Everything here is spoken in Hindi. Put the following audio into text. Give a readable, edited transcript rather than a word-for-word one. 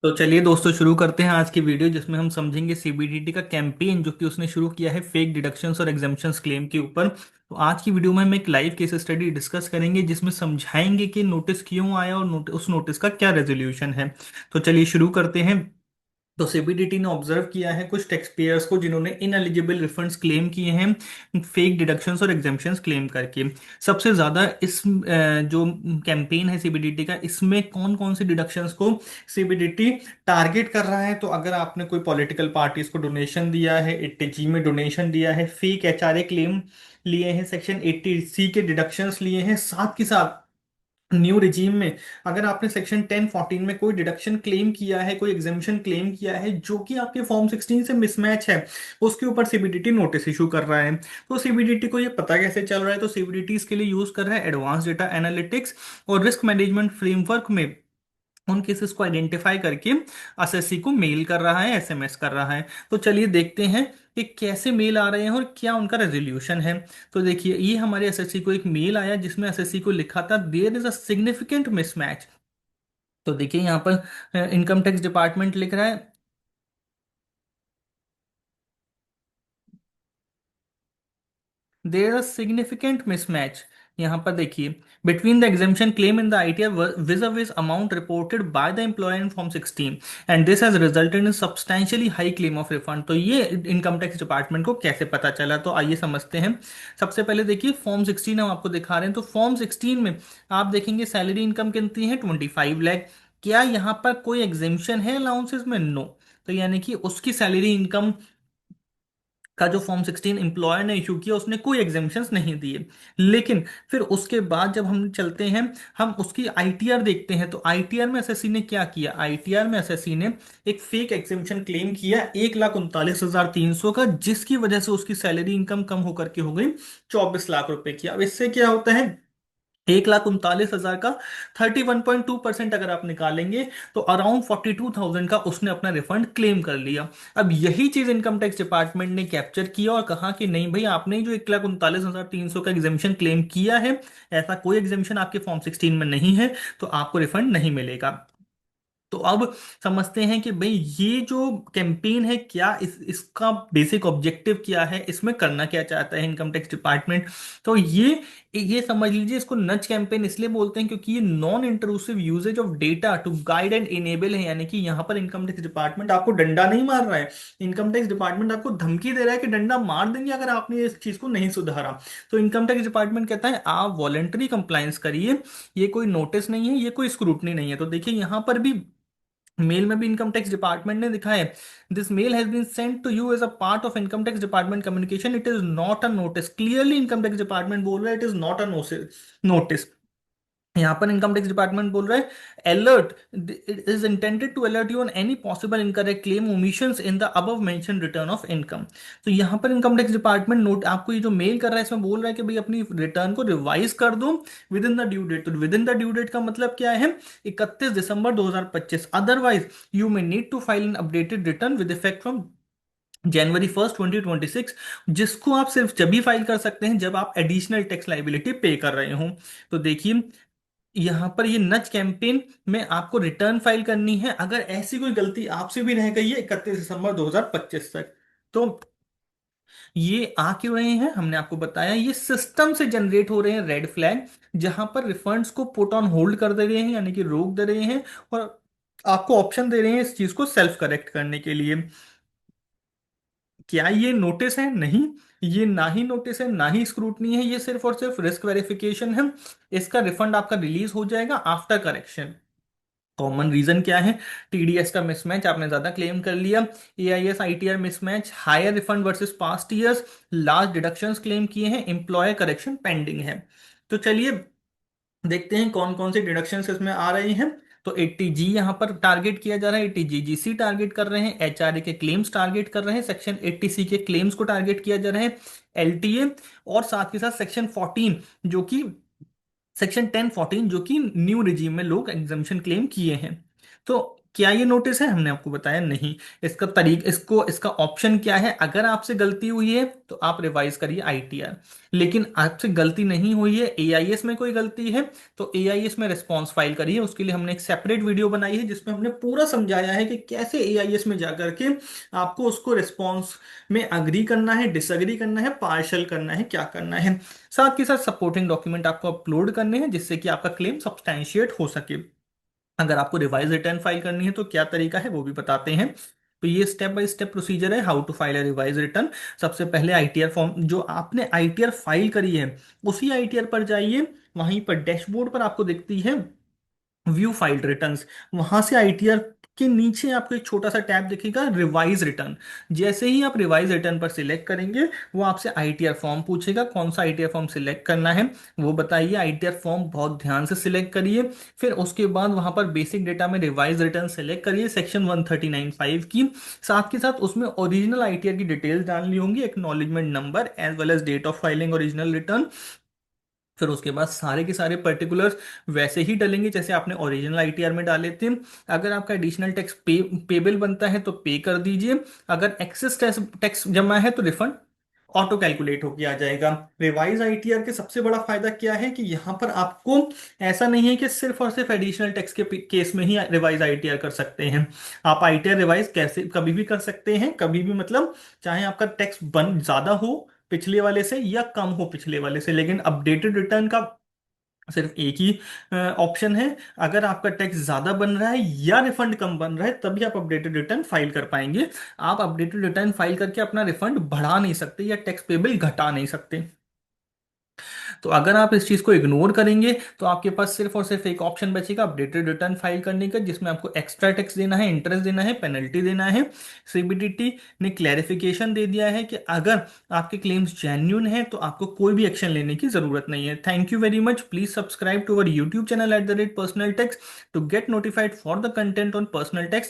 तो चलिए दोस्तों शुरू करते हैं आज की वीडियो जिसमें हम समझेंगे सीबीडीटी का कैंपेन जो कि उसने शुरू किया है फेक डिडक्शंस और एग्जाम्पशंस क्लेम के ऊपर। तो आज की वीडियो में हम एक लाइव केस स्टडी डिस्कस करेंगे जिसमें समझाएंगे कि नोटिस क्यों आया और उस नोटिस का क्या रेजोल्यूशन है। तो चलिए शुरू करते हैं। तो सीबीडीटी ने ऑब्जर्व किया है कुछ टैक्स पेयर्स को जिन्होंने इनएलिजिबल रिफंड्स क्लेम किए हैं फेक डिडक्शंस और एग्जाम्पशंस क्लेम करके। सबसे ज्यादा इस जो कैंपेन है सीबीडीटी का, इसमें कौन कौन से डिडक्शंस को सीबीडीटी टारगेट कर रहा है। तो अगर आपने कोई पॉलिटिकल पार्टीज को डोनेशन दिया है, 80G में डोनेशन दिया है, फेक एचआरए क्लेम लिए हैं, सेक्शन 80C के डिडक्शंस लिए हैं, साथ के साथ न्यू रिजीम में अगर आपने सेक्शन 1014 में कोई डिडक्शन क्लेम किया है, कोई एग्जामिशन क्लेम किया है जो कि आपके फॉर्म 16 से मिसमैच है, उसके ऊपर सीबीडीटी नोटिस इशू कर रहा है। तो सीबीडीटी को ये पता कैसे चल रहा है? तो सीबीडीटी इसके लिए यूज कर रहा है एडवांस डेटा एनालिटिक्स और रिस्क मैनेजमेंट फ्रेमवर्क में उन केसेस को आइडेंटिफाई करके एसएससी को मेल कर रहा है, एसएमएस कर रहा है। तो चलिए देखते हैं कि कैसे मेल आ रहे हैं और क्या उनका रेजोल्यूशन है। तो देखिए ये हमारे एसएससी को एक मेल आया जिसमें एसएससी को लिखा था there is a significant mismatch. तो देखिए यहाँ पर इनकम टैक्स डिपार्टमेंट लिख रहा है देयर आर सिग्निफिकेंट मिसमैच। यहाँ पर देखिए between the exemption claim in the ITR vis vis amount reported by the employer in form 16 and this has resulted in substantially high claim of refund. तो ये इनकम टैक्स डिपार्टमेंट को कैसे पता चला, तो आइए समझते हैं। सबसे पहले देखिए फॉर्म 16 हम आपको दिखा रहे हैं। तो फॉर्म 16 में आप देखेंगे सैलरी इनकम कितनी है, 25 लाख। क्या यहाँ पर कोई एग्जेम्पशन है अलाउंसेस में? नो। तो यानी कि उसकी सैलरी इनकम का जो फॉर्म 16 एम्प्लॉयर ने इशू किया उसने कोई एग्जामेशंस नहीं दिए। लेकिन फिर उसके बाद जब हम चलते हैं, हम उसकी आईटीआर देखते हैं। तो आईटीआर में एसएससी ने क्या किया? आईटीआर में एसएससी ने एक फेक एग्जामेशन क्लेम किया 1,39,300 का, जिसकी वजह से उसकी सैलरी इनकम कम होकर के हो गई 24 लाख रुपए की। अब इससे क्या होता है? 1,39,000 का 31.2% अगर आप निकालेंगे तो अराउंड 42,000 का उसने अपना रिफंड क्लेम कर लिया। अब यही चीज इनकम टैक्स डिपार्टमेंट ने कैप्चर किया और कहा कि नहीं भाई, आपने जो 1,39,300 का एग्जामिशन क्लेम किया है, ऐसा कोई एग्जामिशन आपके फॉर्म 16 में नहीं है, तो आपको रिफंड नहीं मिलेगा। तो अब समझते हैं कि भाई ये जो कैंपेन है, क्या इसका बेसिक ऑब्जेक्टिव क्या है, इसमें करना क्या चाहता है इनकम टैक्स डिपार्टमेंट। तो ये समझ लीजिए, इसको नच कैंपेन इसलिए बोलते हैं क्योंकि ये non intrusive usage of data to guide and enable है। यानी कि यहाँ पर इनकम टैक्स डिपार्टमेंट आपको डंडा नहीं मार रहा है, इनकम टैक्स डिपार्टमेंट आपको धमकी दे रहा है कि डंडा मार देंगे अगर आपने इस चीज को नहीं सुधारा। तो इनकम टैक्स डिपार्टमेंट कहता है आप वॉलेंटरी कंप्लायंस करिए, ये कोई नोटिस नहीं है, ये कोई स्क्रूटनी नहीं है। तो देखिए यहाँ पर भी मेल में भी इनकम टैक्स डिपार्टमेंट ने दिखा है this mail has been sent to you as a part of income tax department communication, it is not a notice. Clearly income tax department बोल रहा है it is not a notice. यहां पर इनकम टैक्स डिपार्टमेंट बोल रहा है alert, it is intended to alert you on any possible incorrect claim omissions in the above mention return of income. तो यहां पर इनकम टैक्स डिपार्टमेंट नोट आपको ये जो मेल कर रहा है इसमें बोल रहा है कि भाई अपनी रिटर्न को रिवाइज कर दो within the due date. तो within the due date का मतलब क्या है? 31 दिसंबर 2025। Otherwise you may need to file an updated return with effect from January 1 2026, जिसको आप सिर्फ जब ही फाइल कर सकते हैं जब आप एडिशनल टैक्स लाइबिलिटी पे कर रहे हो। तो देखिए यहां पर ये नच कैंपेन में आपको रिटर्न फाइल करनी है अगर ऐसी कोई गलती आपसे भी रह गई है 31 दिसंबर 2025 तक। तो ये आ क्यों रहे हैं, हमने आपको बताया ये सिस्टम से जनरेट हो रहे हैं रेड फ्लैग, जहां पर रिफंड्स को पुट ऑन होल्ड कर दे रहे हैं, यानी कि रोक दे रहे हैं, और आपको ऑप्शन दे रहे हैं इस चीज को सेल्फ करेक्ट करने के लिए। क्या ये नोटिस है? नहीं, ये ना ही नोटिस है ना ही स्क्रूटनी है, ये सिर्फ और सिर्फ रिस्क वेरिफिकेशन है। इसका रिफंड आपका रिलीज हो जाएगा आफ्टर करेक्शन। कॉमन रीजन क्या है? टीडीएस का मिसमैच, आपने ज्यादा क्लेम कर लिया। AIS ITR mismatch, higher refund versus past years, large deductions claim किए हैं, एम्प्लॉयर करेक्शन पेंडिंग है। तो चलिए देखते हैं कौन कौन से डिडक्शंस इसमें आ रहे हैं। तो 80G यहाँ पर टारगेट किया जा रहा है, 80G टारगेट कर रहे हैं, एचआरए के क्लेम्स टारगेट कर रहे हैं, सेक्शन 80C के क्लेम्स को टारगेट किया जा रहा है, एलटीए, और साथ के साथ सेक्शन 14 जो कि सेक्शन 1014 जो कि न्यू रिजीम में लोग एग्जामिशन क्लेम किए हैं। तो क्या ये नोटिस है? हमने आपको बताया नहीं। इसका ऑप्शन क्या है? अगर आपसे गलती हुई है तो आप रिवाइज करिए आईटीआर, लेकिन आपसे गलती नहीं हुई है, एआईएस में कोई गलती है, तो एआईएस में रिस्पॉन्स फाइल करिए। उसके लिए हमने एक सेपरेट वीडियो बनाई है जिसमें हमने पूरा समझाया है कि कैसे एआईएस में जाकर के आपको उसको रिस्पॉन्स में अग्री करना है, डिसअग्री करना है, पार्शल करना है, क्या करना है। साथ के साथ सपोर्टिंग डॉक्यूमेंट आपको अपलोड करने हैं जिससे कि आपका क्लेम सब्सटैंशिएट हो सके। अगर आपको रिवाइज रिटर्न फाइल करनी है तो क्या तरीका है वो भी बताते हैं। तो ये स्टेप बाय स्टेप प्रोसीजर है how to file a revise return. सबसे पहले आईटीआर फॉर्म, जो आपने आईटीआर फाइल करी है उसी आईटीआर पर जाइए। वहीं पर डैशबोर्ड पर आपको दिखती है व्यू फाइल्ड रिटर्न्स, वहां से आईटीआर के नीचे आपको एक छोटा सा टैब दिखेगा रिवाइज रिटर्न। जैसे ही आप रिवाइज रिटर्न पर सिलेक्ट करेंगे वो आपसे आईटीआर फॉर्म पूछेगा, कौन सा आईटीआर फॉर्म सिलेक्ट करना है वो बताइए। आईटीआर फॉर्म बहुत ध्यान से सिलेक्ट करिए। फिर उसके बाद वहां पर बेसिक डेटा में रिवाइज रिटर्न सिलेक्ट करिए सेक्शन 139(5) की। साथ के साथ उसमें ओरिजिनल आईटीआर की डिटेल्स डालनी होंगी, acknowledgement number as well as date of filing original return. फिर उसके बाद सारे के सारे पर्टिकुलर्स वैसे ही डलेंगे जैसे आपने ओरिजिनल आईटीआर में डाले थे। अगर आपका एडिशनल टैक्स पेबल बनता है तो पे कर दीजिए। अगर एक्सेस टैक्स टैक्स जमा है तो रिफंड ऑटो कैलकुलेट होके आ जाएगा। रिवाइज आईटीआर के सबसे बड़ा फायदा क्या है कि यहाँ पर आपको ऐसा नहीं है कि सिर्फ और सिर्फ एडिशनल टैक्स के केस में ही रिवाइज आईटीआर कर सकते हैं। आप आईटीआर रिवाइज कैसे कभी भी कर सकते हैं, कभी भी मतलब चाहे आपका टैक्स बन ज्यादा हो पिछले वाले से या कम हो पिछले वाले से, लेकिन अपडेटेड रिटर्न का सिर्फ एक ही ऑप्शन है। अगर आपका टैक्स ज्यादा बन रहा है या रिफंड कम बन रहा है तभी आप अपडेटेड रिटर्न फाइल कर पाएंगे। आप अपडेटेड रिटर्न फाइल करके अपना रिफंड बढ़ा नहीं सकते या टैक्स पेबल घटा नहीं सकते। तो अगर आप इस चीज को इग्नोर करेंगे तो आपके पास सिर्फ और सिर्फ एक ऑप्शन बचेगा अपडेटेड रिटर्न फाइल करने का, जिसमें आपको एक्स्ट्रा टैक्स देना है, इंटरेस्ट देना है, पेनल्टी देना है। सीबीडीटी ने क्लैरिफिकेशन दे दिया है कि अगर आपके क्लेम्स जेन्युइन है तो आपको कोई भी एक्शन लेने की जरूरत नहीं है। Thank you very much. Please subscribe to our YouTube channel @personal tax to get notified for the content on personal tax